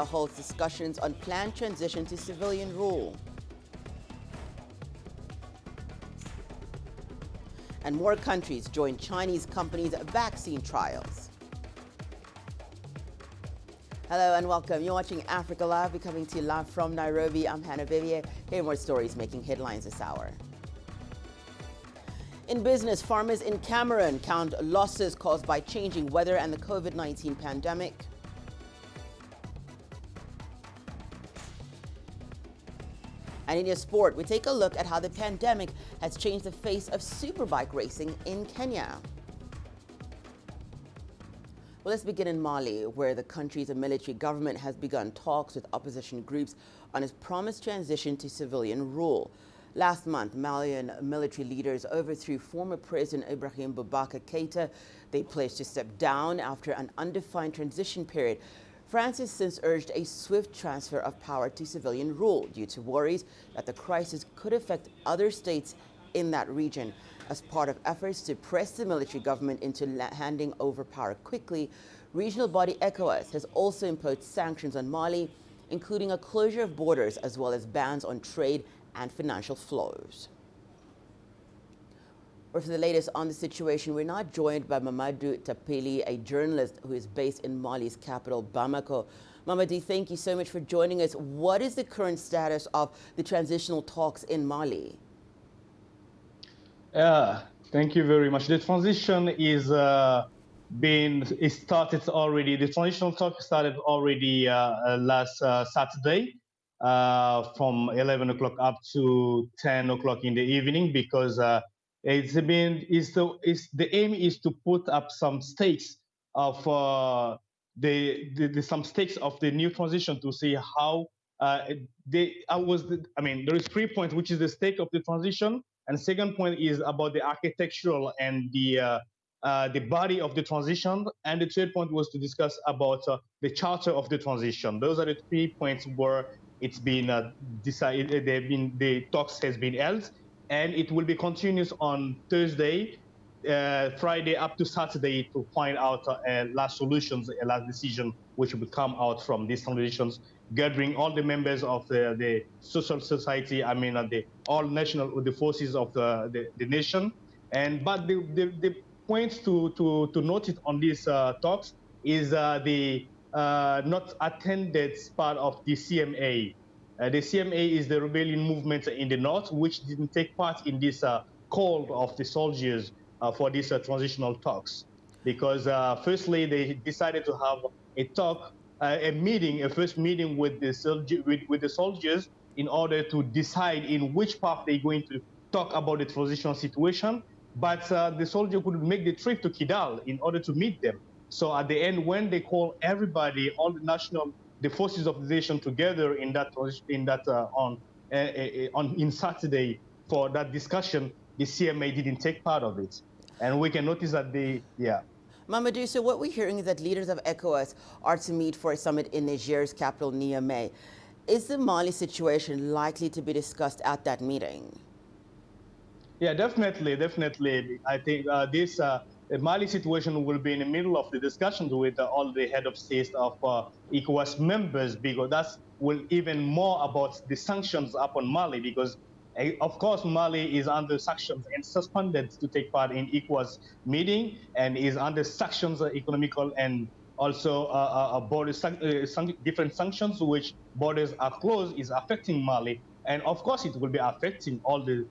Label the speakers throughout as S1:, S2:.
S1: Kenya holds discussions on planned transition to civilian rule. And more countries join Chinese companies' vaccine trials. Hello and welcome. You're watching Africa Live. We're coming to you live from Nairobi. I'm Hannah Viviers. Here are more stories making headlines this hour. In business, farmers in Cameroon count losses caused by changing weather and the COVID-19 pandemic. And in your sport, we take a look at how the pandemic has changed the face of superbike racing in Kenya. Well, let's begin in Mali, where the country's military government has begun talks with opposition groups on its promised transition to civilian rule. Last month, Malian military leaders overthrew former President Ibrahim Boubacar Keïta. They pledged to step down after an undefined transition period. France has since urged a swift transfer of power to civilian rule due to worries that the crisis could affect other states in that region. As part of efforts to press the military government into handing over power quickly, regional body ECOWAS has also imposed sanctions on Mali, including a closure of borders as well as bans on trade and financial flows. Well, for the latest on the situation, we're now joined by Mamadou Tapeli, a journalist who is based in Mali's capital, Bamako. Mamadou, thank you so much for joining us. What is the current status of the transitional talks in Mali?
S2: Thank you very much. The transition is started already. The transitional talk started already last Saturday from 11 o'clock up to 10 o'clock in the evening, because the aim is to put up some stakes of some stakes of the new transition to see how there is 3 points, which is the stake of the transition. And second point is about the architectural and the body of the transition. And the third point was to discuss about the charter of the transition. Those are the 3 points where it's been decided. The talks has been held, and it will be continuous on Thursday, Friday up to Saturday to find out last solutions, a last decision which will come out from these transitions, gathering all the members of the social society, all the forces of the nation. But the points to note it on these talks is the not attended part of the CMA. The CMA is the rebellion movement in the north, which didn't take part in this call of the soldiers for these transitional talks, because firstly they decided to have a talk, a first meeting with the soldiers in order to decide in which path they're going to talk about the transitional situation. But the soldier couldn't make the trip to Kidal in order to meet them. So at the end, when they call everybody, all the forces of the nation together in Saturday for that discussion, the CMA didn't take part of it. And we can notice that
S1: Mamadou, so what we're hearing is that leaders of ECOWAS are to meet for a summit in Niger's capital, Niamey. Is the Mali situation likely to be discussed at that meeting?
S2: Yeah, definitely. I think the Mali situation will be in the middle of the discussions with all the head of states of ECOWAS members, because that's even more about the sanctions upon Mali, because of course, Mali is under sanctions and suspended to take part in ECOWAS meeting, and is under sanctions, economical and also different sanctions, which borders are closed, is affecting Mali. And of course, it will be affecting all the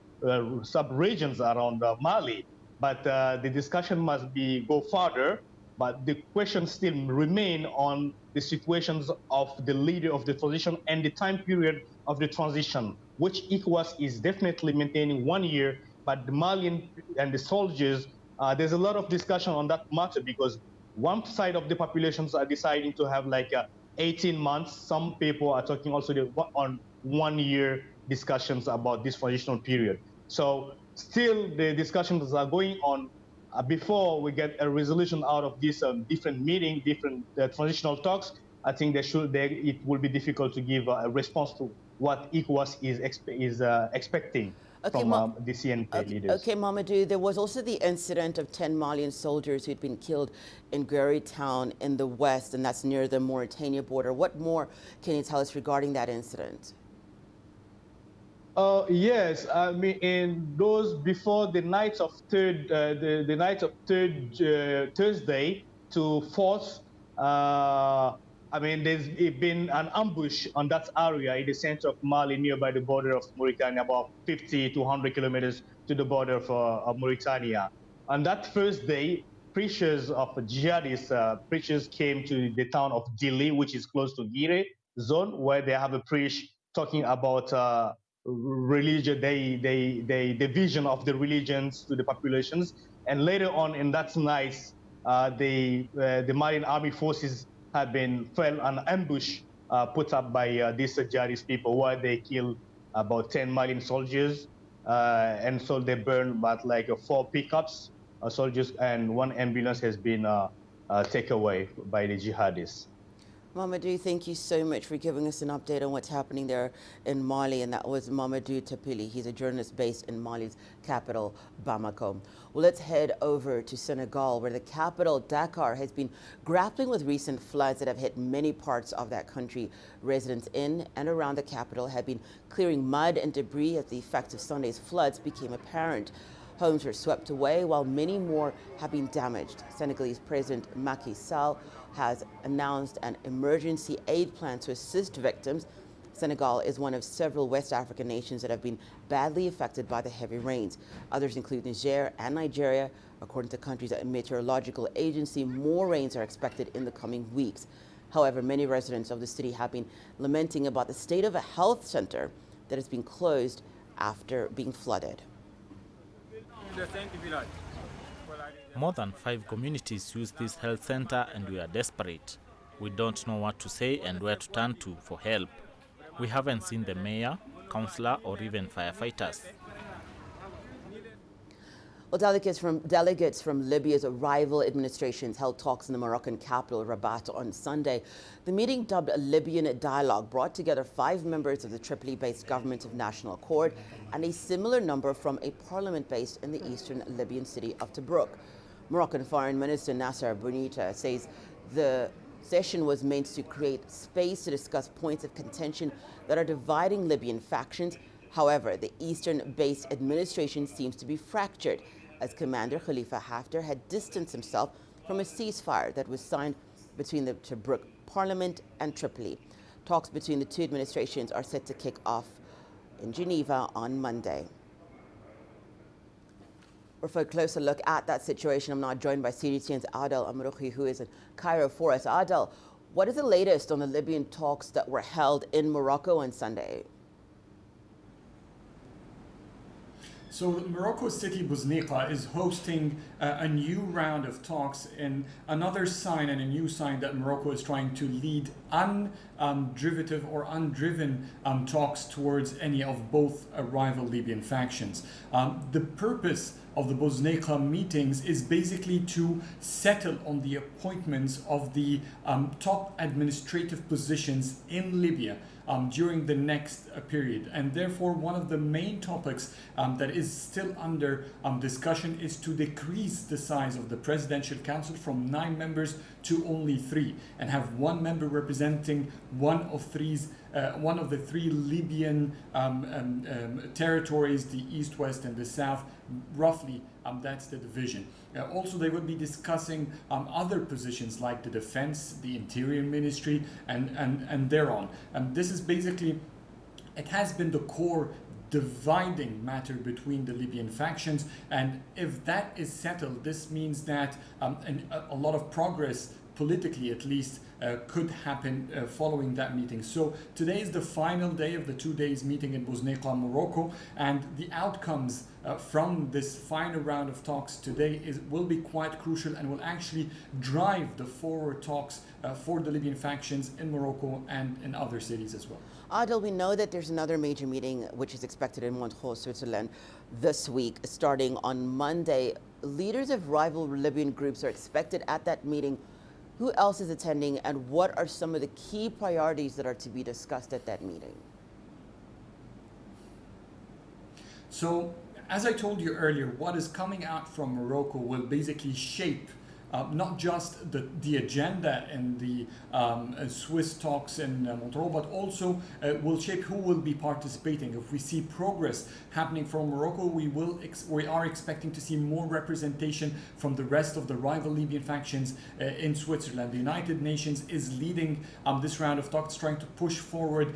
S2: sub-regions around Mali. But the discussion must go further. But the question still remain on the situations of the leader of the transition and the time period of the transition, which ECOWAS is definitely maintaining 1 year, but the Malian and the soldiers, there's a lot of discussion on that matter, because one side of the populations are deciding to have 18 months. Some people are talking also on 1 year discussions about this transitional period. So still the discussions are going on. Before we get a resolution out of this different transitional talks, I think it will be difficult to give a response to what ECOWAS is expecting.
S1: Okay,
S2: from the CNP leaders.
S1: okay, Mamadou, there was also the incident of 10 Malian soldiers who'd been killed in Gueri town in the west, and that's near the Mauritania border. What more can you tell us regarding that incident?
S2: Yes, I mean, in those before the night of the night of Thursday to fourth, I mean, there's been an ambush on that area in the center of Mali, nearby the border of Mauritania, about 50 to 100 kilometers to the border of Mauritania. On that first day, preachers of jihadist preachers came to the town of Dili, which is close to Gire zone, where they have a preach talking about religion, the vision of the religions to the populations. And later on in that night, the Malian army forces have been fell an ambush put up by these jihadist people, where they killed about 10 Malian soldiers, and so they burned about like 4 pickups, soldiers, and 1 ambulance has been taken away by the jihadists.
S1: Mamadou, thank you so much for giving us an update on what's happening there in Mali. And that was Mamadou Tapili. He's a journalist based in Mali's capital, Bamako. Well, let's head over to Senegal, where the capital, Dakar, has been grappling with recent floods that have hit many parts of that country. Residents in and around the capital have been clearing mud and debris as the effects of Sunday's floods became apparent. Homes were swept away, while many more have been damaged. Senegalese President Macky Sall has announced an emergency aid plan to assist victims. Senegal is one of several West African nations that have been badly affected by the heavy rains. Others include Niger and Nigeria. According to the country's meteorological agency, more rains are expected in the coming weeks. However, many residents of the city have been lamenting about the state of a health center that has been closed after being flooded.
S3: More than 5 communities use this health center, and we are desperate. We don't know what to say and where to turn to for help. We haven't seen the mayor, councillor, or even firefighters.
S1: Well, delegates from Libya's rival administrations held talks in the Moroccan capital, Rabat, on Sunday. The meeting, dubbed a Libyan dialogue, brought together 5 members of the Tripoli-based Government of National Accord and a similar number from a parliament based in the eastern Libyan city of Tobruk. Moroccan Foreign Minister Nasser Bounita says the session was meant to create space to discuss points of contention that are dividing Libyan factions. However, the eastern-based administration seems to be fractured, as Commander Khalifa Haftar had distanced himself from a ceasefire that was signed between the Tobruk Parliament and Tripoli. Talks between the two administrations are set to kick off in Geneva on Monday. For a closer look at that situation, I'm now joined by CGTN's Adel Amrouki, who is in Cairo for us. Adel, what is the latest on the Libyan talks that were held in Morocco on Sunday?
S4: So Morocco's city Bouzneika is hosting a new round of talks, and another sign and a new sign that Morocco is trying to lead undriven talks towards any of both rival Libyan factions. The purpose of the Bouzneika meetings is basically to settle on the appointments of the top administrative positions in Libya during the next period. And therefore, one of the main topics that is still under discussion is to decrease the size of the Presidential Council from 9 members to only 3, and have 1 member representing one of the 3 Libyan territories, the east, west, and the south. Roughly, that's the division. Also, they would be discussing other positions like the defense, the interior ministry, and thereon. This is basically, it has been the core dividing matter between the Libyan factions, and if that is settled, this means that a lot of progress, politically at least, could happen following that meeting. So today is the final day of the 2 days meeting in Bouzneika, Morocco, and the outcomes from this final round of talks today will be quite crucial and will actually drive the forward talks for the Libyan factions in Morocco and in other cities as well.
S1: Adel, we know that there's another major meeting which is expected in Montreux, Switzerland this week, starting on Monday. Leaders of rival Libyan groups are expected at that meeting. Who else is attending, and what are some of the key priorities that are to be discussed at that meeting?
S4: So, as I told you earlier, what is coming out from Morocco will basically shape not just the agenda in the Swiss talks in Montreux, but also will shape who will be participating. If we see progress happening from Morocco, we are expecting to see more representation from the rest of the rival Libyan factions in Switzerland. The United Nations is leading this round of talks, trying to push forward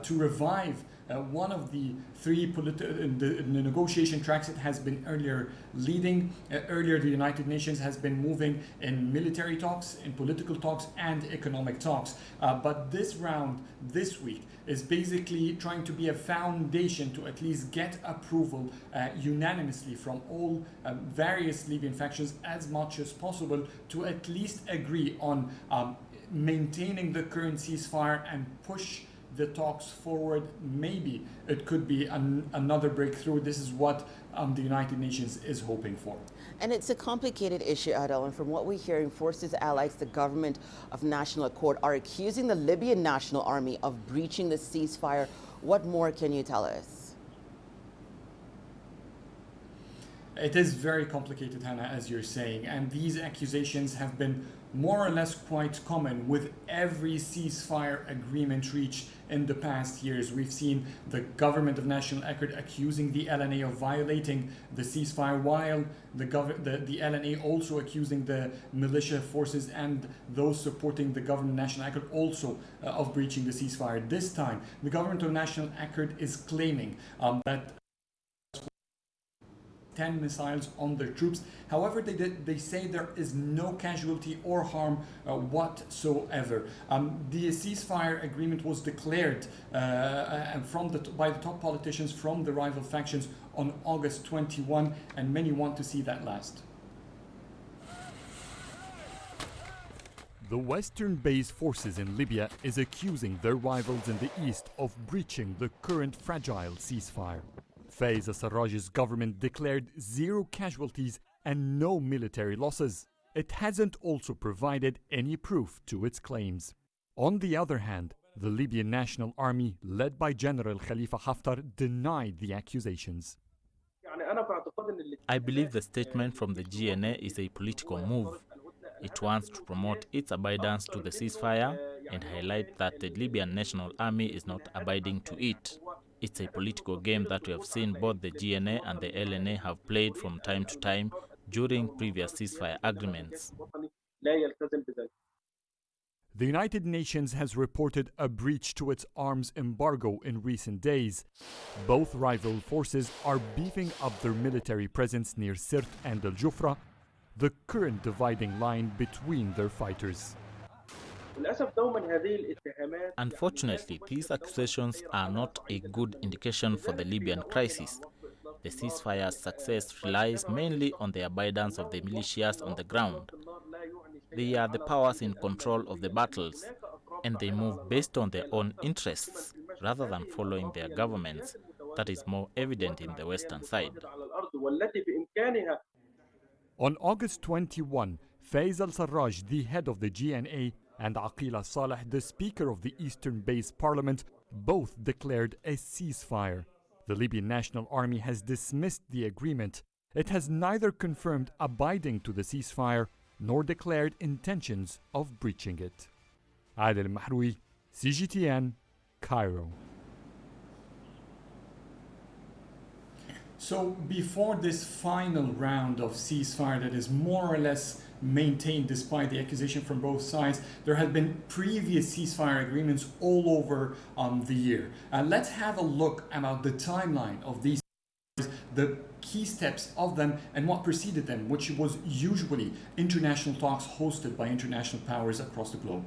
S4: to revive one of the three the negotiation tracks it has been earlier leading. Earlier, the United Nations has been moving in military talks, in political talks, and economic talks. But this round, this week, is basically trying to be a foundation to at least get approval unanimously from all various Libyan factions as much as possible to at least agree on maintaining the current ceasefire and push the talks forward. Maybe it could be another breakthrough. This is what the United Nations is hoping for.
S1: And it's a complicated issue, Adel, and from what we're hearing, forces allies to the government of national accord are accusing the Libyan National Army of breaching the ceasefire. What more can you tell us?
S4: It is very complicated, Hannah, as you're saying, and these accusations have been more or less quite common with every ceasefire agreement reached in the past years. We've seen the government of national accord accusing the LNA of violating the ceasefire, while the LNA also accusing the militia forces and those supporting the government of national accord also of breaching the ceasefire. This time, the government of national accord is claiming that 10 missiles on their troops. However, they say there is no casualty or harm whatsoever. The ceasefire agreement was declared by the top politicians from the rival factions on August 21, and many want to see that last.
S5: The Western-based forces in Libya is accusing their rivals in the east of breaching the current fragile ceasefire. Faiz al-Sarraj's government declared 0 casualties and no military losses. It hasn't also provided any proof to its claims. On the other hand, the Libyan National Army, led by General Khalifa Haftar, denied the accusations.
S3: I believe the statement from the GNA is a political move. It wants to promote its abidance to the ceasefire and highlight that the Libyan National Army is not abiding to it. It's a political game that we have seen both the GNA and the LNA have played from time to time during previous ceasefire agreements.
S5: The United Nations has reported a breach to its arms embargo in recent days. Both rival forces are beefing up their military presence near Sirt and Al-Jufra, the current dividing line between their fighters.
S3: Unfortunately, these accusations are not a good indication for the Libyan crisis. The ceasefire's success relies mainly on the abidance of the militias on the ground. They are the powers in control of the battles, and they move based on their own interests rather than following their governments. That is more evident in the western side.
S5: On August 21, Faiz al-Sarraj, the head of the GNA, and Aqila Saleh, the Speaker of the Eastern-based Parliament, both declared a ceasefire. The Libyan National Army has dismissed the agreement. It has neither confirmed abiding to the ceasefire nor declared intentions of breaching it. Adel Mahroui, CGTN, Cairo.
S4: So before this final round of ceasefire that is more or less maintained despite the accusation from both sides, there have been previous ceasefire agreements all over the year. Let's have a look about the timeline of these, the key steps of them and what preceded them, which was usually international talks hosted by international powers across the globe.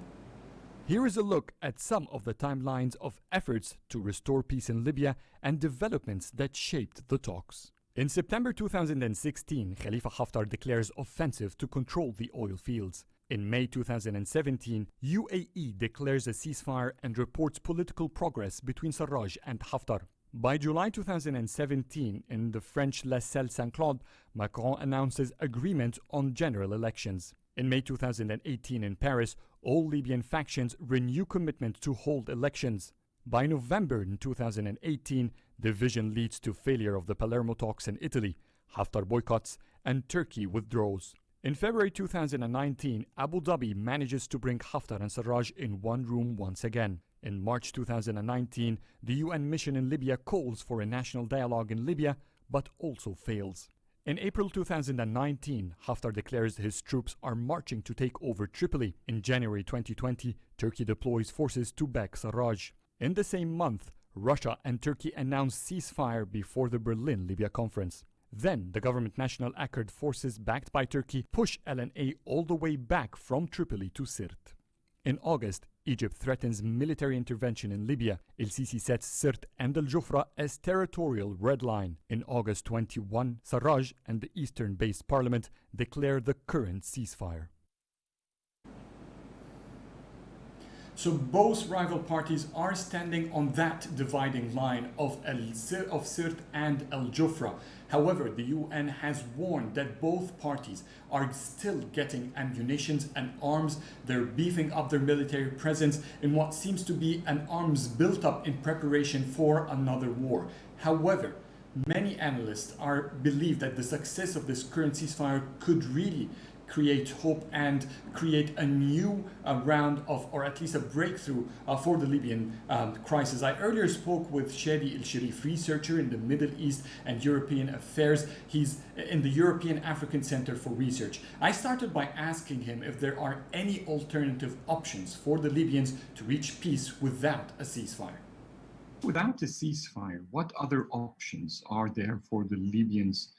S5: Here is a look at some of the timelines of efforts to restore peace in Libya and developments that shaped the talks. In September 2016, Khalifa Haftar declares offensive to control the oil fields. In May 2017, UAE declares a ceasefire and reports political progress between Sarraj and Haftar. By July 2017, in the French La Celle Saint-Claude, Macron announces agreement on general elections. In May 2018 in Paris, all Libyan factions renew commitment to hold elections. By November 2018, Division leads to failure of the Palermo talks in Italy, Haftar boycotts, and Turkey withdraws. In February 2019, Abu Dhabi manages to bring Haftar and Sarraj in one room once again. In March 2019, the UN mission in Libya calls for a national dialogue in Libya, but also fails. In April 2019, Haftar declares his troops are marching to take over Tripoli. In January 2020, Turkey deploys forces to back Sarraj. In the same month, Russia and Turkey announce ceasefire before the Berlin-Libya conference. Then, the government National Accord forces backed by Turkey push LNA all the way back from Tripoli to Sirte. In August, Egypt threatens military intervention in Libya. El-Sisi sets Sirte and Al-Jufra as territorial red line. In August 21, Sarraj and the eastern-based parliament declare the current ceasefire.
S4: So both rival parties are standing on that dividing line of Sirte and Al-Jufra. However, the UN has warned that both parties are still getting ammunition and arms. They're beefing up their military presence in what seems to be an arms built up in preparation for another war. However, many analysts believe that the success of this current ceasefire could really create hope and create a new round of, or at least a breakthrough for the Libyan crisis. I earlier spoke with Shadi El-Sharif, researcher in the Middle East and European Affairs. He's in the European African Center for Research. I started by asking him if there are any alternative options for the Libyans to reach peace without a ceasefire.
S6: Without a ceasefire, what other options are there for the Libyans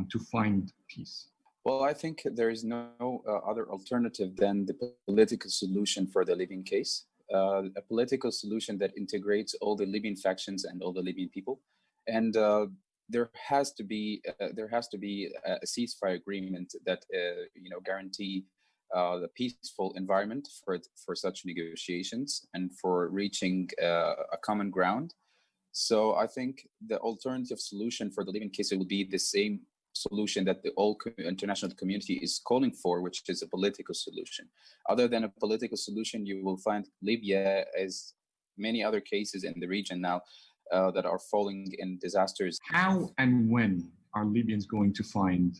S6: to find peace?
S7: Well, I think there is no other alternative than the political solution for the Libyan case, a political solution that integrates all the Libyan factions and all the Libyan people. And there has to be a ceasefire agreement that guarantee the peaceful environment for such negotiations and for reaching a common ground. So I think the alternative solution for the Libyan case will be the same solution that the whole international community is calling for, which is a political solution. Other than a political solution, you will find Libya, as many other cases in the region now, that are falling in disasters.
S6: How and when are Libyans going to find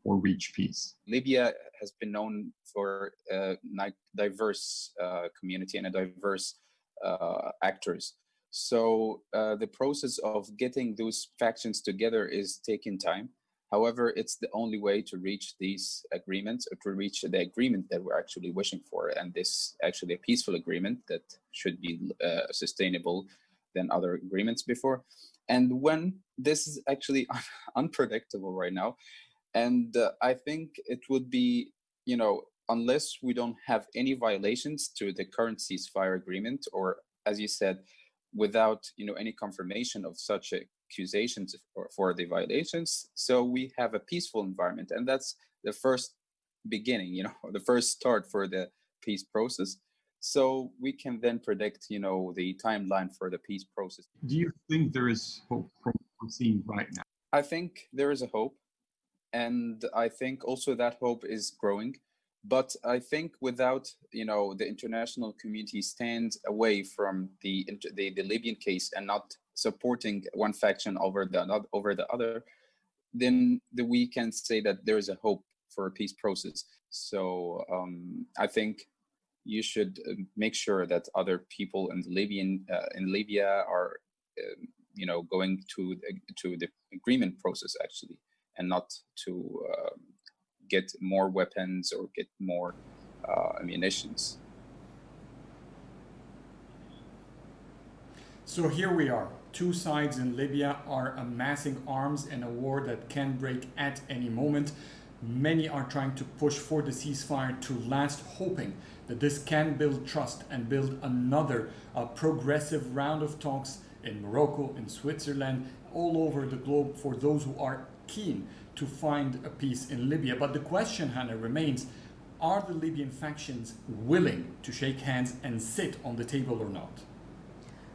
S6: or reach peace?
S7: Libya has been known for a diverse community and a diverse actors. So the process of getting those factions together is taking time. However, it's the only way to reach these agreements, or to reach the agreement that we're actually wishing for. And this actually a peaceful agreement that should be sustainable than other agreements before. And when this is actually unpredictable right now. And I think it would be, unless we don't have any violations to the current ceasefire agreement, or as you said, without any confirmation of such accusations for the violations, so we have a peaceful environment, and that's the first beginning, the first start for the peace process. So we can then predict, the timeline for the peace process.
S6: Do you think there is hope from what we're seeing right now?
S7: I think there is a hope, and I think also that hope is growing. But I think without, the international community stands away from the Libyan case and not supporting one faction over the other, then we can say that there is a hope for a peace process. So I think you should make sure that other people in Libya are, going to the agreement process actually, and not to get more weapons or get more ammunitions.
S4: So here we are. Two sides in Libya are amassing arms in a war that can break at any moment. Many are trying to push for the ceasefire to last, hoping that this can build trust and build another progressive round of talks in Morocco, in Switzerland, all over the globe for those who are keen to find a peace in Libya. But the question, Hannah, remains, are the Libyan factions willing to shake hands and sit on the table or not?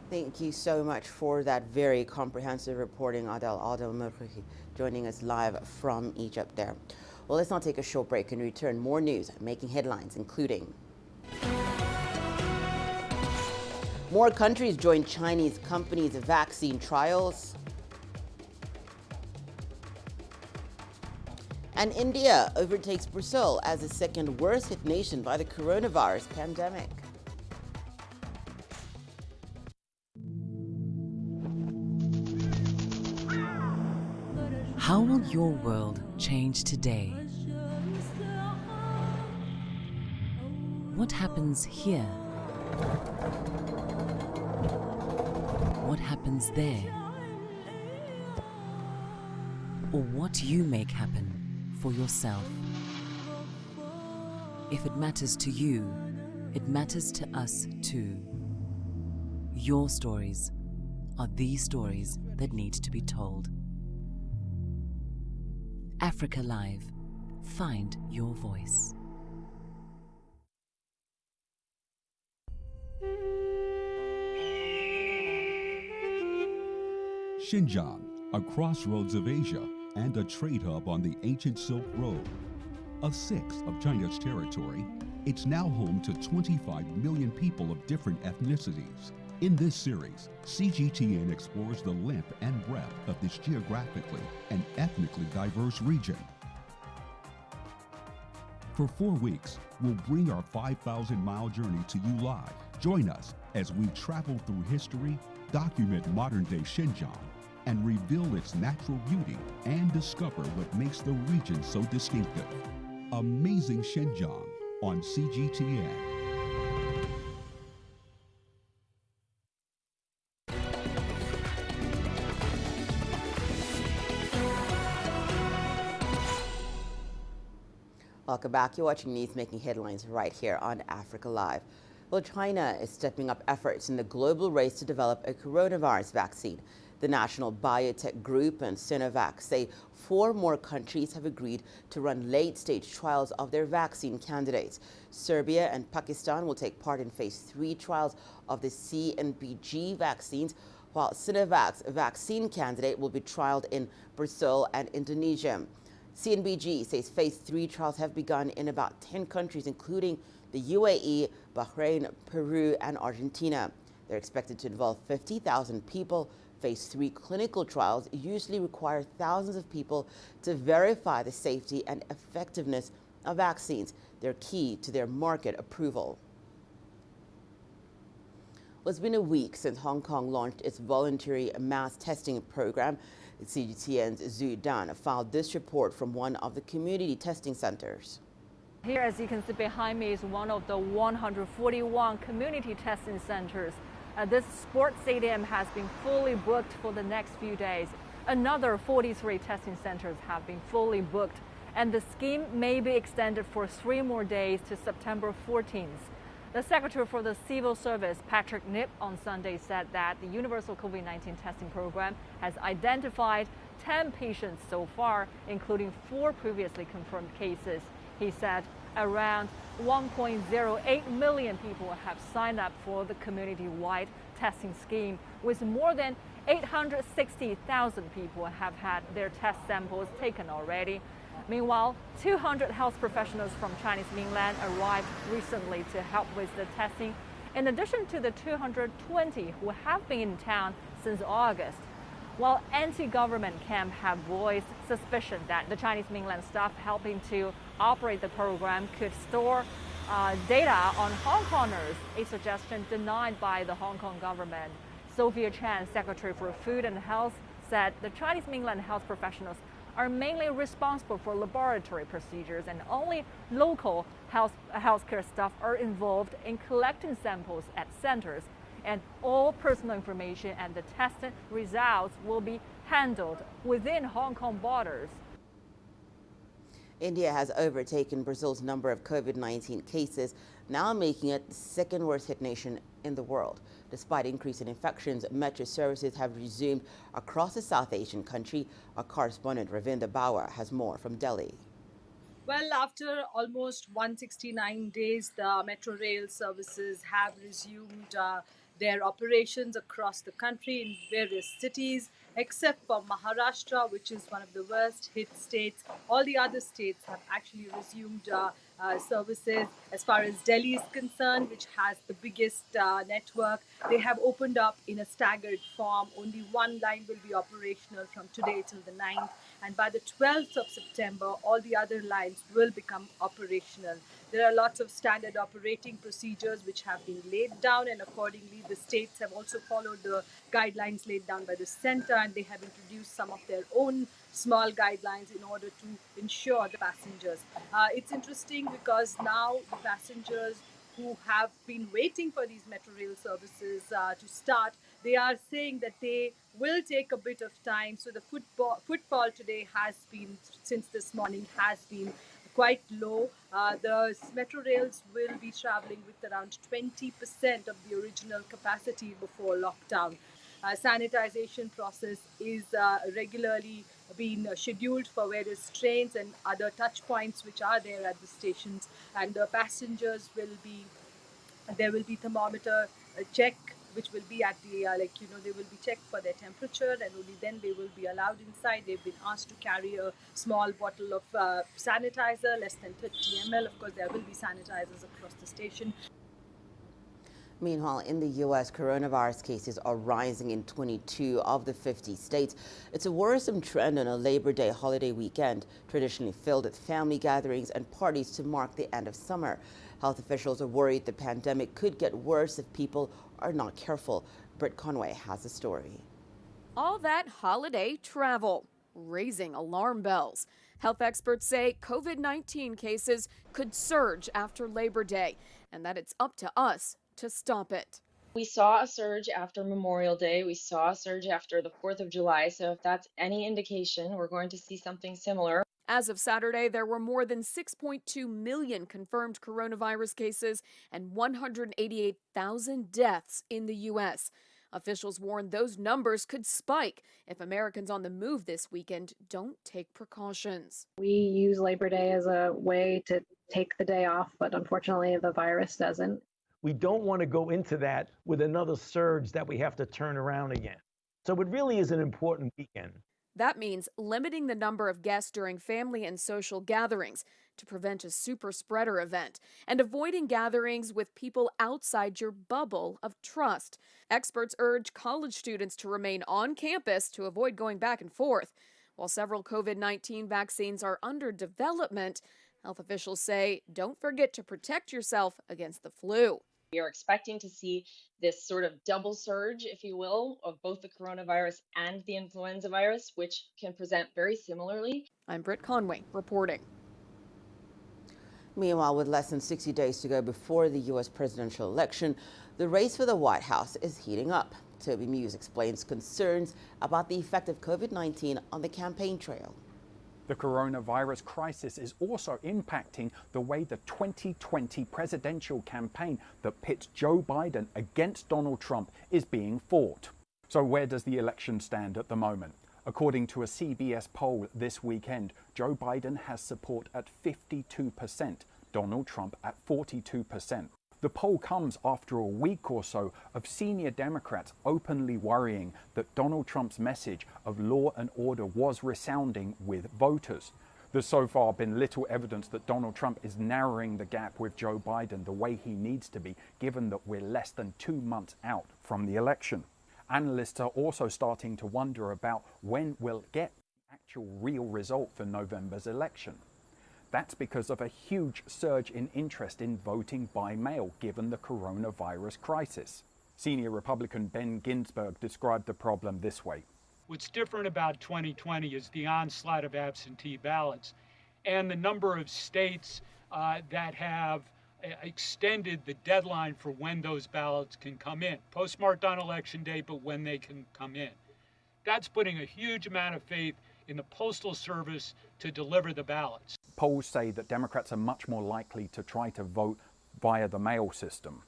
S1: Thank you so much for that very comprehensive reporting, Adel Merhi, joining us live from Egypt there. Well, let's now take a short break and return. More news making headlines, including more countries join Chinese companies' vaccine trials. And India overtakes Brazil as the second worst hit nation by the coronavirus pandemic.
S8: How will your world change today? What happens here? What happens there? Or what you make happen for yourself? If it matters to you, it matters to us too. Your stories are the stories that need to be told. Africa Live. Find your voice.
S9: Xinjiang, a crossroads of Asia and a trade hub on the ancient Silk Road. A sixth of China's territory, it's now home to 25 million people of different ethnicities. In this series, CGTN explores the length and breadth of this geographically and ethnically diverse region. For 4 weeks, we'll bring our 5,000-mile journey to you live. Join us as we travel through history, document modern-day Xinjiang, and reveal its natural beauty and discover what makes the region so distinctive. Amazing Xinjiang on CGTN.
S1: Welcome back. You're watching News Making Headlines right here on Africa Live. Well, China is stepping up efforts in the global race to develop a coronavirus vaccine. The national biotech group and Sinovac say 4 more countries have agreed to run late-stage trials of their vaccine candidates. Serbia and Pakistan will take part in phase 3 trials of the C and BG vaccines, while Sinovac's vaccine candidate will be trialed in Brazil and Indonesia. CNBG says phase 3 trials have begun in about 10 countries, including the UAE, Bahrain, Peru, and Argentina. They're expected to involve 50,000 people. Phase 3 clinical trials usually require thousands of people to verify the safety and effectiveness of vaccines. They're key to their market approval. Well, it's been a week since Hong Kong launched its voluntary mass testing program. CGTN's Zhu Dan filed this report from one of the community testing centers.
S10: Here, as you can see behind me, is one of the 141 community testing centers. This sports stadium has been fully booked for the next few days. Another 43 testing centers have been fully booked, and the scheme may be extended for 3 more days to September 14th. The Secretary for the Civil Service, Patrick Nip, on Sunday said that the Universal COVID-19 testing program has identified 10 patients so far, including 4 previously confirmed cases. He said around 1.08 million people have signed up for the community-wide testing scheme, with more than 860,000 people have had their test samples taken already. Meanwhile, 200 health professionals from Chinese mainland arrived recently to help with the testing, in addition to the 220 who have been in town since August. While anti-government camps have voiced suspicion that the Chinese mainland staff helping to operate the program could store data on Hong Kongers, a suggestion denied by the Hong Kong government. Sophia Chan, Secretary for Food and Health, said the Chinese mainland health professionals are mainly responsible for laboratory procedures, and only local healthcare staff are involved in collecting samples at centers, and all personal information and the testing results will be handled within Hong Kong borders.
S1: India has overtaken Brazil's number of COVID-19 cases, now making it the second worst hit nation in the world. Despite increasing infections, metro services have resumed across the South Asian country. Our correspondent Ravinda Bauer has more from Delhi.
S11: Well, after almost 169 days, the metro rail services have resumed their operations across the country in various cities, except for Maharashtra, which is one of the worst hit states. All the other states have actually resumed services. As far as Delhi is concerned, which has the biggest network, they have opened up in a staggered form. Only one line will be operational from today till the 9th, and by the 12th of September, all the other lines will become operational. There are lots of standard operating procedures which have been laid down, and accordingly, the states have also followed the guidelines laid down by the center, and they have introduced some of their own small guidelines in order to ensure the passengers. It's interesting because now the passengers who have been waiting for these metro rail services to start, they are saying that they will take a bit of time. So the footfall today has been, since this morning, has been quite low. The metro rails will be traveling with around 20% of the original capacity before lockdown. Sanitization process is regularly being scheduled for various trains and other touch points which are there at the stations, and the passengers will be, there will be thermometer check which will be at the they will be checked for their temperature, and only then they will be allowed inside. They've been asked to carry a small bottle of sanitizer, less than 30 ml. Of course, there will be sanitizers across the station.
S1: Meanwhile, in the U.S., coronavirus cases are rising in 22 of the 50 states. It's a worrisome trend on a Labor Day holiday weekend, traditionally filled with family gatherings and parties to mark the end of summer. Health officials are worried the pandemic could get worse if people are not careful. Britt Conway has a story.
S12: All that holiday travel, raising alarm bells. Health experts say COVID-19 cases could surge after Labor Day, and that it's up to us to stop it.
S13: We saw a surge after Memorial Day. We saw a surge after the 4th of July. So if that's any indication, we're going to see something similar.
S12: As of Saturday, there were more than 6.2 million confirmed coronavirus cases and 188,000 deaths in the U.S. Officials warn those numbers could spike if Americans on the move this weekend don't take precautions.
S14: We use Labor Day as a way to take the day off, but unfortunately the virus doesn't.
S15: We don't want to go into that with another surge that we have to turn around again. So it really is an important weekend.
S12: That means limiting the number of guests during family and social gatherings to prevent a super spreader event, and avoiding gatherings with people outside your bubble of trust. Experts urge college students to remain on campus to avoid going back and forth. While several COVID-19 vaccines are under development, health officials say don't forget to protect yourself against the flu.
S13: We are expecting to see this sort of double surge, if you will, of both the coronavirus and the influenza virus, which can present very similarly.
S12: I'm Britt Conway reporting.
S1: Meanwhile, with less than 60 days to go before the U.S. presidential election, the race for the White House is heating up. Toby Muse explains concerns about the effect of COVID-19 on the campaign trail.
S16: The coronavirus crisis is also impacting the way the 2020 presidential campaign that pits Joe Biden against Donald Trump is being fought. So where does the election stand at the moment? According to a CBS poll this weekend, Joe Biden has support at 52%, Donald Trump at 42%. The poll comes after a week or so of senior Democrats openly worrying that Donald Trump's message of law and order was resounding with voters. There's so far been little evidence that Donald Trump is narrowing the gap with Joe Biden the way he needs to be, given that we're less than 2 months out from the election. Analysts are also starting to wonder about when we'll get the actual real result for November's election. That's because of a huge surge in interest in voting by mail, given the coronavirus crisis. Senior Republican Ben Ginsberg described the problem this way.
S17: What's different about 2020 is the onslaught of absentee ballots and the number of states that have extended the deadline for when those ballots can come in. Postmarked on Election Day, but when they can come in. That's putting a huge amount of faith in the Postal Service to deliver the ballots.
S16: Polls say that Democrats are much more likely to try to vote via the mail system.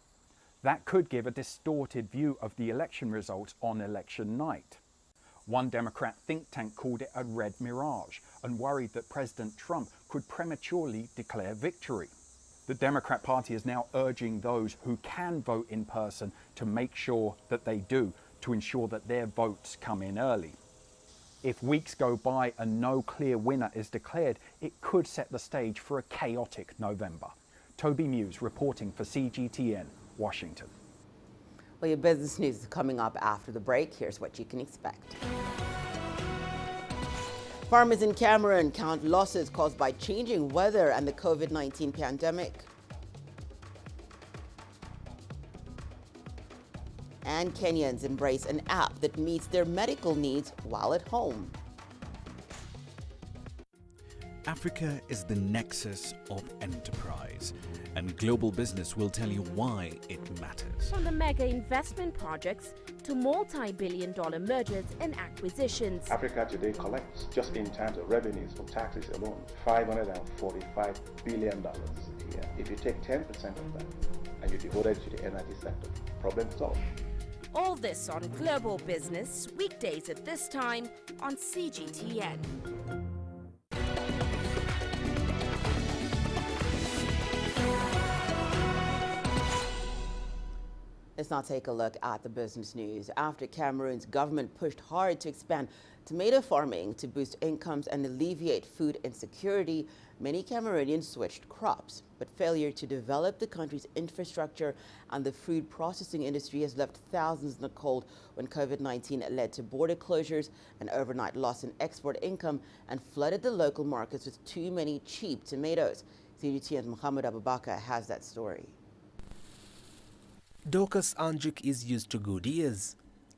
S16: That could give a distorted view of the election results on election night. One Democrat think tank called it a red mirage and worried that President Trump could prematurely declare victory. The Democrat Party is now urging those who can vote in person to make sure that they do, to ensure that their votes come in early. If weeks go by and no clear winner is declared, it could set the stage for a chaotic November. Toby Muse reporting for CGTN, Washington.
S1: Well, your business news is coming up after the break. Here's what you can expect. Farmers in Cameroon count losses caused by changing weather and the COVID-19 pandemic. And Kenyans embrace an app that meets their medical needs while at home.
S18: Africa is the nexus of enterprise, and global business will tell you why it matters.
S19: From the mega investment projects to multi-billion-dollar mergers and acquisitions.
S20: Africa today collects, just in terms of revenues from taxes alone, $545 billion a year. If you take 10% of that and you devote it to the energy sector, problem solved.
S19: All this on Global Business, weekdays at this time on CGTN.
S1: Let's now take a look at the business news. After Cameroon's government pushed hard to expand tomato farming to boost incomes and alleviate food insecurity, many Cameroonians switched crops. But failure to develop the country's infrastructure and the food processing industry has left thousands in the cold when COVID-19 led to border closures, an overnight loss in export income, and flooded the local markets with too many cheap tomatoes. CGTN's Muhammad Abubakar has that story.
S21: Dorcas Anjuk is used to good years.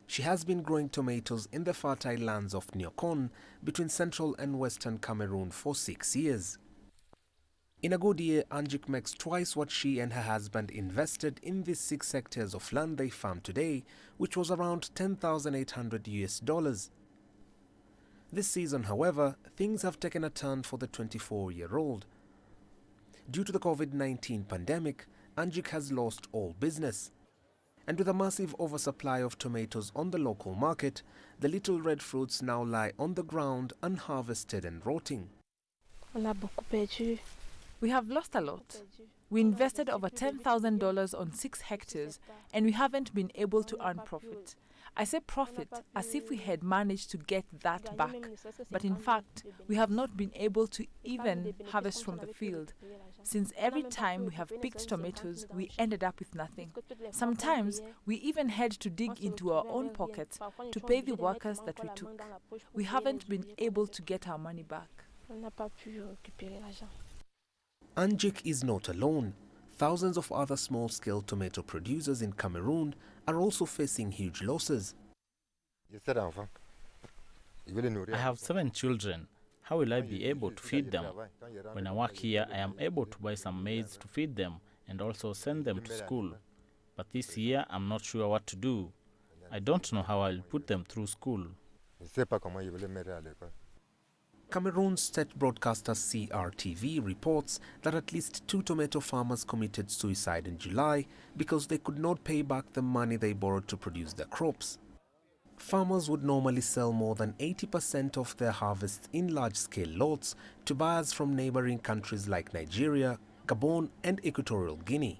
S21: She has been growing tomatoes in the fertile lands of Nyokon between central and western Cameroon for 6 years. In a good year, Anjuk makes twice what she and her husband invested in these 6 hectares of land they farm today, which was around $10,800 US. This season, however, things have taken a turn for the 24-year-old. Due to the COVID-19 pandemic, Anjuk has lost all business. And with a massive oversupply of tomatoes on the local market, the little red fruits now lie on the ground unharvested and rotting.
S22: We have lost a lot. We invested over $10,000 on 6 hectares and we haven't been able to earn profit. I say profit as if we had managed to get that back, but in fact, we have not been able to even harvest from the field, since every time we have picked tomatoes, we ended up with nothing. Sometimes, we even had to dig into our own pockets to pay the workers that we took. We haven't been able to get our money back.
S21: Anjuk is not alone. Thousands of other small-scale tomato producers in Cameroon are also facing huge losses.
S3: I have 7 children. How will I be able to feed them? When I work here, I am able to buy some maize to feed them and also send them to school. But this year, I'm not sure what to do. I don't know how I'll put them through school.
S21: Cameroon's state broadcaster CRTV reports that at least 2 tomato farmers committed suicide in July because they could not pay back the money they borrowed to produce their crops. Farmers would normally sell more than 80% of their harvests in large-scale lots to buyers from neighboring countries like Nigeria, Gabon and Equatorial Guinea.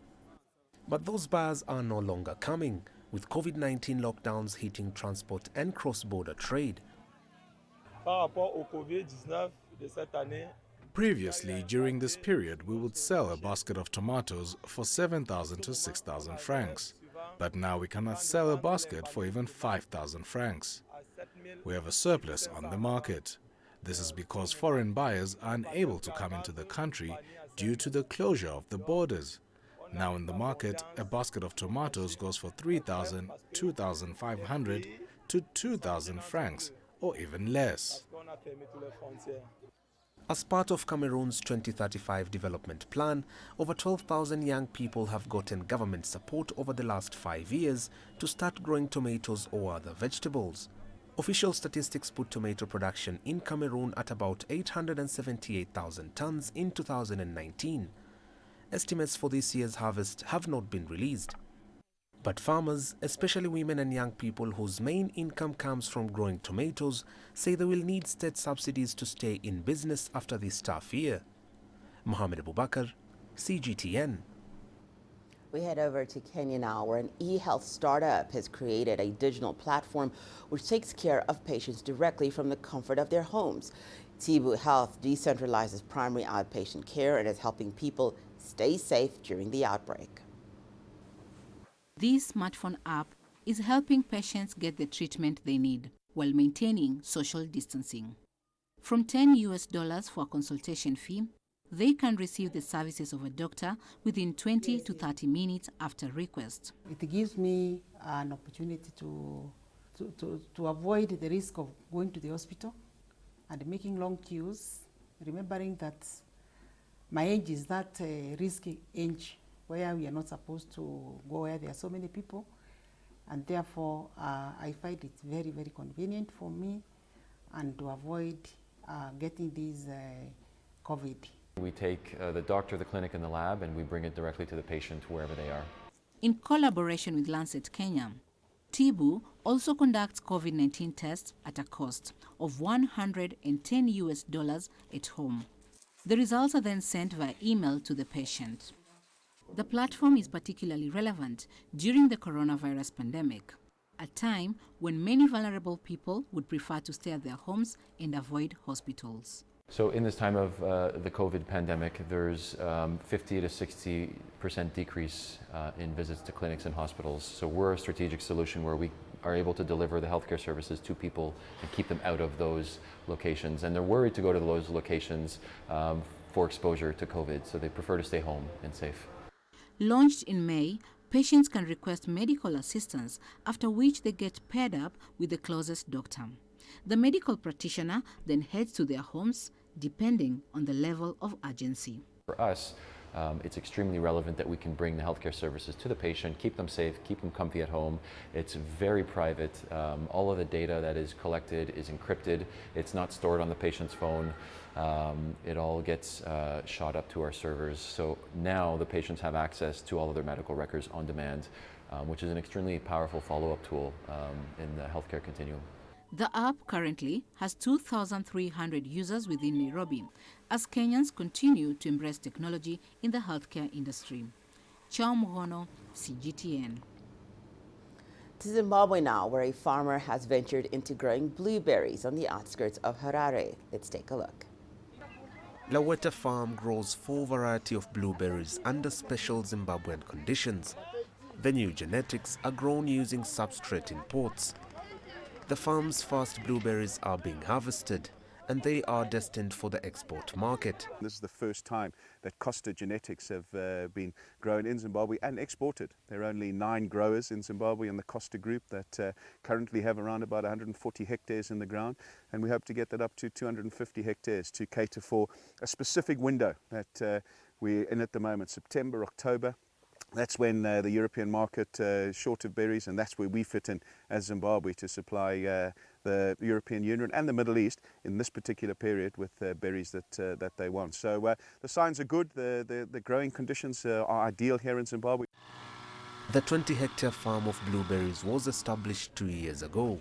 S21: But those buyers are no longer coming, with COVID-19 lockdowns hitting transport and cross-border trade.
S23: Previously, during this period, we would sell a basket of tomatoes for 7,000 to 6,000 francs. But now we cannot sell a basket for even 5,000 francs. We have a surplus on the market. This is because foreign buyers are unable to come into the country due to the closure of the borders. Now in the market, a basket of tomatoes goes for 3,000, 2,500 to 2,000 francs, or even less.
S21: As part of Cameroon's 2035 development plan, over 12,000 young people have gotten government support over the last 5 years to start growing tomatoes or other vegetables. Official statistics put tomato production in Cameroon at about 878,000 tons in 2019. Estimates for this year's harvest have not been released. But farmers, especially women and young people whose main income comes from growing tomatoes, say they will need state subsidies to stay in business after this tough year. Mohamed Abubakar, CGTN.
S1: We head over to Kenya now, where an e-health startup has created a digital platform which takes care of patients directly from the comfort of their homes. Tibu Health decentralizes primary outpatient care and is helping people stay safe during the outbreak.
S2: This smartphone app is helping patients get the treatment they need while maintaining social distancing. From $10 for a consultation fee, they can receive the services of a doctor within 20 to 30 minutes after request.
S5: It gives me an opportunity to avoid the risk of going to the hospital and making long queues, remembering that my age is that risky age where we are not supposed to go where there are so many people, and therefore I find it very, very convenient for me and to avoid getting these COVID.
S6: We take the doctor, the clinic, and the lab, and we bring it directly to the patient wherever they are.
S2: In collaboration with Lancet Kenya, Tibu also conducts COVID-19 tests at a cost of $110 at home. The results are then sent via email to the patient. The platform is particularly relevant during the coronavirus pandemic, a time when many vulnerable people would prefer to stay at their homes and avoid hospitals.
S6: So in this time of the COVID pandemic, there's 50 to 60% decrease in visits to clinics and hospitals. So we're a strategic solution where we are able to deliver the healthcare services to people and keep them out of those locations. And they're worried to go to those locations for exposure to COVID, so they prefer to stay home and safe.
S2: Launched in May, patients can request medical assistance, after which they get paired up with the closest doctor. The medical practitioner then heads to their homes, depending on the level of urgency.
S6: For us, it's extremely relevant that we can bring the healthcare services to the patient, keep them safe, keep them comfy at home. It's very private. All of the data that is collected is encrypted. It's not stored on the patient's phone. It all gets shot up to our servers. So now the patients have access to all of their medical records on demand, which is an extremely powerful follow-up tool in the healthcare continuum.
S2: The app currently has 2,300 users within Nairobi, as Kenyans continue to embrace technology in the healthcare industry. Chao Muhono, CGTN.
S1: To Zimbabwe now, where a farmer has ventured into growing blueberries on the outskirts of Harare. Let's take a look.
S21: Laweta Farm grows 4 varieties of blueberries under special Zimbabwean conditions. The new genetics are grown using substrate in pots. The farm's first blueberries are being harvested, and they are destined for the export market.
S24: This is the first time that Costa genetics have been grown in Zimbabwe and exported. There are only 9 growers in Zimbabwe in the Costa group that currently have around about 140 hectares in the ground, and we hope to get that up to 250 hectares to cater for a specific window that we're in at the moment, September, October. That's when the European market is short of berries, and that's where we fit in as Zimbabwe to supply the European Union and the Middle East in this particular period with berries that they want. So the signs are good. The growing conditions are ideal here in Zimbabwe.
S21: The 20-hectare farm of blueberries was established 2 years ago.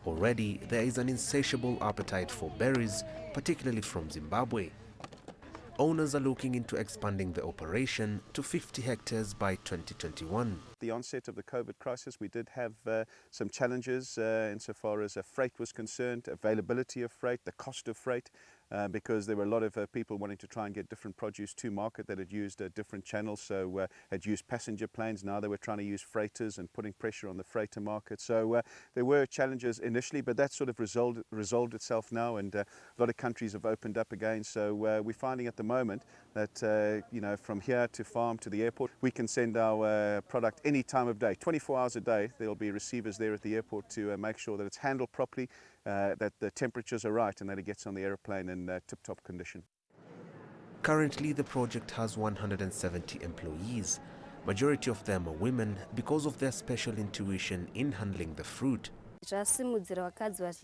S21: Already, there is an insatiable appetite for berries, particularly from Zimbabwe. Owners are looking into expanding the operation to 50 hectares by 2021.
S24: The onset of the COVID crisis, we did have some challenges insofar as freight was concerned, availability of freight, the cost of freight, because there were a lot of people wanting to try and get different produce to market that had used different channels, so had used passenger planes. Now they were trying to use freighters and putting pressure on the freighter market. So there were challenges initially, but that sort of resolved itself now, and a lot of countries have opened up again. So we're finding at the moment that from here to farm to the airport, we can send our product any time of day, 24 hours a day. There'll be receivers there at the airport to make sure that it's handled properly, that the temperatures are right, and that it gets on the aeroplane in tip-top condition.
S21: Currently, the project has 170 employees. Majority of them are women because of their special intuition in handling the fruit.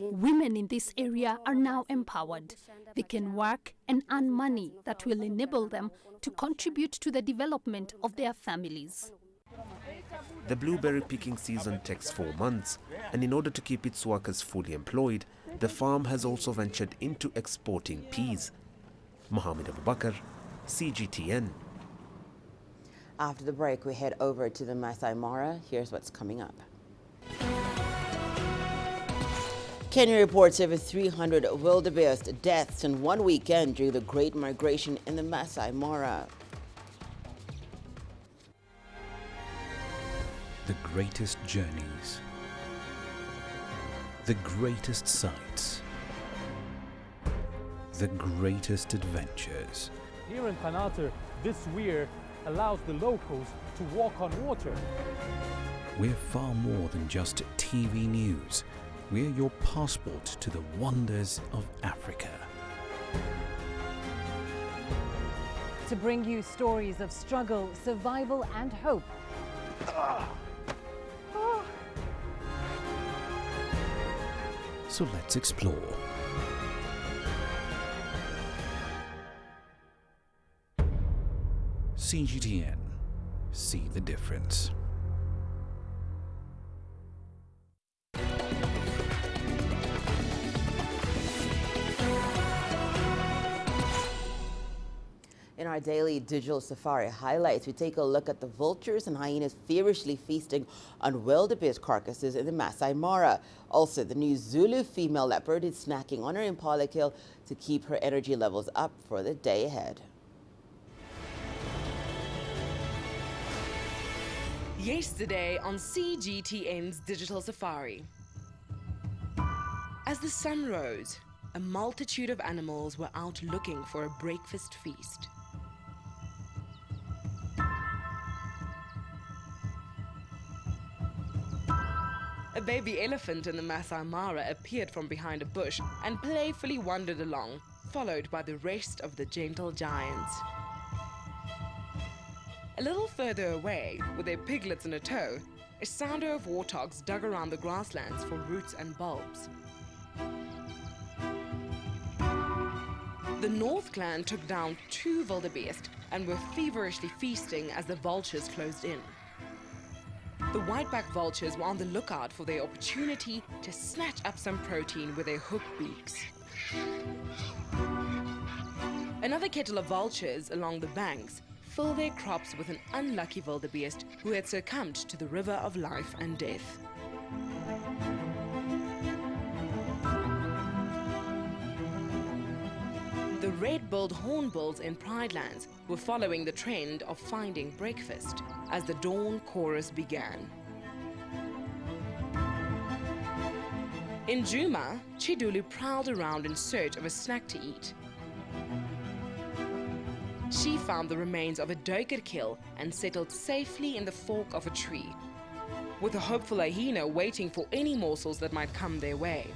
S25: Women in this area are now empowered. They can work and earn money that will enable them to contribute to the development of their families.
S21: The blueberry picking season takes 4 months, and in order to keep its workers fully employed, the farm has also ventured into exporting peas. Mohammed Abubakar, CGTN.
S1: After the break, we head over to the Masai Mara. Here's what's coming up. Kenya reports over 300 wildebeest deaths in one weekend during the Great Migration in the Masai Mara.
S18: The greatest journeys, the greatest sights, the greatest adventures.
S4: Here in Tanater, this weir allows the locals to walk on water.
S18: We're far more than just TV news. We're your passport to the wonders of Africa.
S7: To bring you stories of struggle, survival and hope.
S18: So let's explore. CGTN. See the difference.
S1: In our daily digital safari highlights, we take a look at the vultures and hyenas feverishly feasting on wildebeest carcasses in the Masai Mara. Also, the new Zulu female leopard is snacking on her impala kill to keep her energy levels up for the day ahead.
S8: Yesterday on CGTN's digital safari. As the sun rose, a multitude of animals were out looking for a breakfast feast. A baby elephant in the Masai Mara appeared from behind a bush and playfully wandered along, followed by the rest of the gentle giants. A little further away, with their piglets in a tow, a sounder of warthogs dug around the grasslands for roots and bulbs. The North clan took down 2 wildebeest and were feverishly feasting as the vultures closed in. The whiteback vultures were on the lookout for their opportunity to snatch up some protein with their hooked beaks. Another kettle of vultures along the banks filled their crops with an unlucky wildebeest who had succumbed to the river of life and death. The red-billed hornbills in Pridelands were following the trend of finding breakfast as the dawn chorus began. In Juma, Chidulu prowled around in search of a snack to eat. She found the remains of a duiker kill and settled safely in the fork of a tree, with a hopeful hyena waiting for any morsels that might come their way.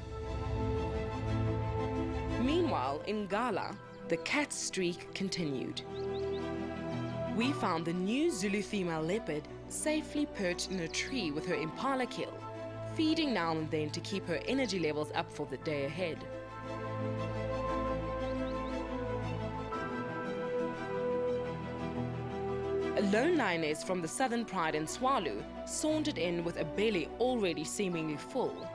S8: Meanwhile, in Gala, the cat streak continued. We found the new Zulu female leopard safely perched in a tree with her impala kill, feeding now and then to keep her energy levels up for the day ahead. A lone lioness from the southern pride in Swalu sauntered in with a belly already seemingly full.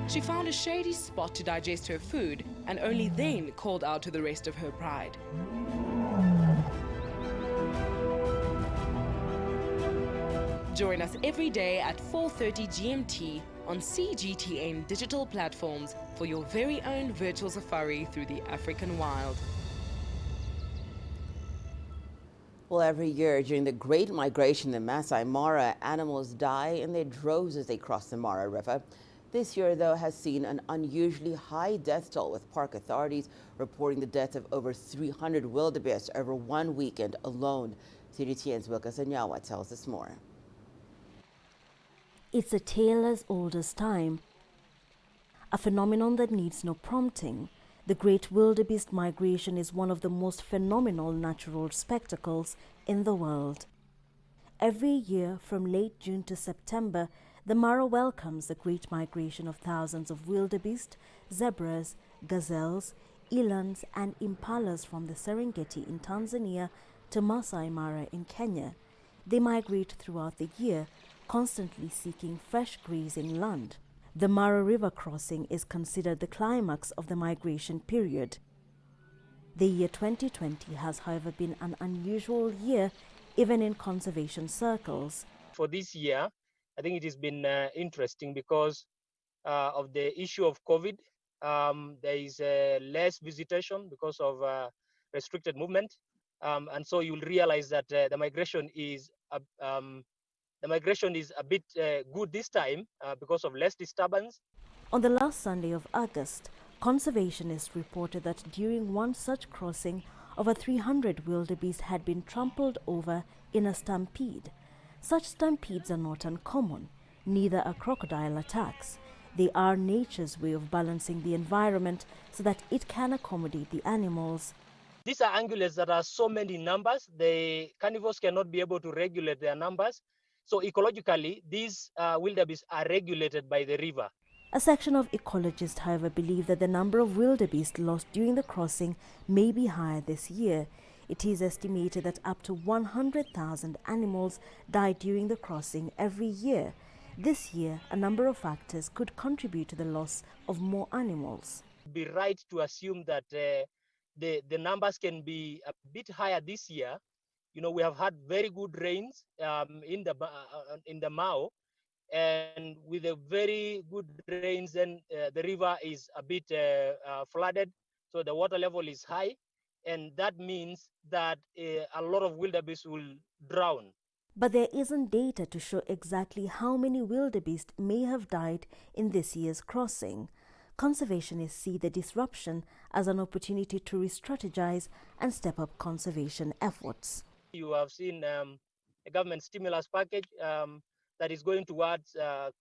S8: She found a shady spot to digest her food and only then called out to the rest of her pride. Join us every day at 4:30 GMT on CGTN digital platforms for your very own virtual safari through the African wild.
S1: Well, every year during the Great Migration in the Masai Mara, animals die in their droves as they cross the Mara River. This year, though, has seen an unusually high death toll, with park authorities reporting the deaths of over 300 wildebeest over one weekend alone. CGTN's Wilkas Anyawa tells us more.
S9: It's a tale as old as time, a phenomenon that needs no prompting. The Great Wildebeest Migration is one of the most phenomenal natural spectacles in the world. Every year, from late June to September, the Mara welcomes the great migration of thousands of wildebeest, zebras, gazelles, elands and impalas from the Serengeti in Tanzania to Masai Mara in Kenya. They migrate throughout the year, constantly seeking fresh grazing land. The Mara River crossing is considered the climax of the migration period. The year 2020 has, however, been an unusual year even in conservation circles.
S10: For this year, I think it has been interesting because of the issue of COVID. There is less visitation because of restricted movement, and so you'll realize that the migration is a bit good this time because of less disturbance.
S9: On the last Sunday of August, conservationists reported that during one such crossing, over 300 wildebeest had been trampled over in a stampede. Such stampedes are not uncommon, neither are crocodile attacks. They are nature's way of balancing the environment so that it can accommodate the animals.
S10: These are ungulates that are so many numbers. The carnivores cannot be able to regulate their numbers. So ecologically, these wildebeest are regulated by the river.
S9: A section of ecologists, however, believe that the number of wildebeest lost during the crossing may be higher this year. It is estimated that up to 100,000 animals die during the crossing every year. This year, a number of factors could contribute to the loss of more animals.
S10: It would be right to assume that the numbers can be a bit higher this year. You know, we have had very good rains in the Mao, and with the very good rains, then the river is a bit flooded, so the water level is high, and that means that a lot of wildebeest will drown.
S9: But there isn't data to show exactly how many wildebeest may have died in this year's crossing. Conservationists see the disruption as an opportunity to re-strategize and step up conservation efforts.
S10: You have seen a government stimulus package that is going towards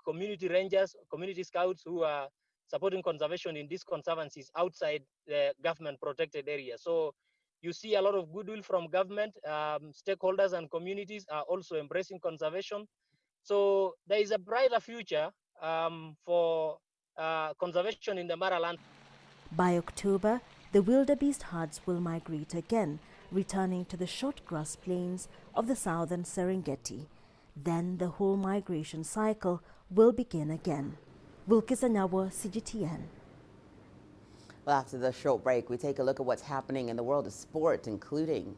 S10: community rangers, community scouts who are supporting conservation in these conservancies outside the government protected area. So you see a lot of goodwill from government. Stakeholders and communities are also embracing conservation. So there is a brighter future for conservation in the Maraland.
S9: By October, the wildebeest herds will migrate again, returning to the short grass plains of the southern Serengeti. Then the whole migration cycle will begin again. Wilkis Anyawa, CGTN.
S1: Well, after the short break, we take a look at what's happening in the world of sport, including...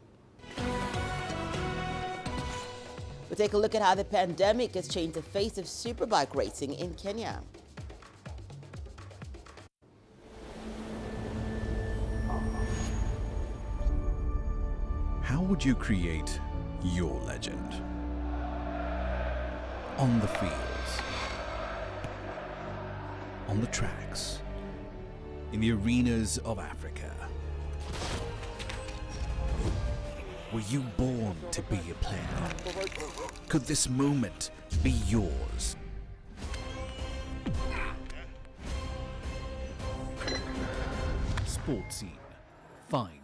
S1: We take a look at how the pandemic has changed the face of superbike racing in Kenya.
S18: How would you create your legend? On the fields, on the tracks, in the arenas of Africa. Were you born to be a player? Could this moment be yours? Sports Scene. Find